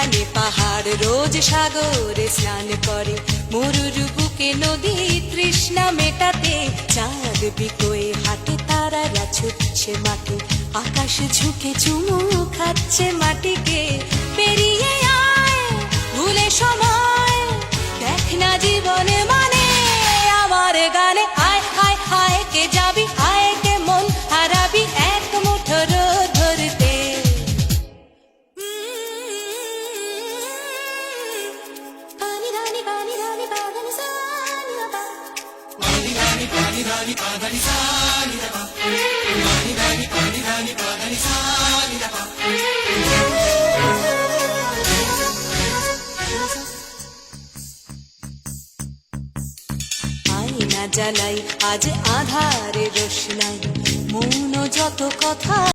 এখানে পাহাড় রোজ সাগরে স্নান করে, মরুর বুকে নদী তৃষ্ণা মেটাতে, চাঁদ বিকোয়ে হাটে তারারা ছুটছে মাঠে, আকাশ ঝুঁকে চুমু খাচ্ছে মাটিকে। পেরিয়ে আয় ভুলে সময়, দেখ না জীবনে মানে আমার গানে। আয় হায় হায় কে যাবি, আয় কে মন হারাবি এক মুঠো রোদ ধরতে। পানি রানি পানি রানি পানি সানি বাবা, পানি রানি পানি রানি পানি সানি বাবা, পানি রানি পানি রানি পানি সানি বাবা। আয়না জ্বালাই আজ আধারে রোশনাই, মৌন যত কথা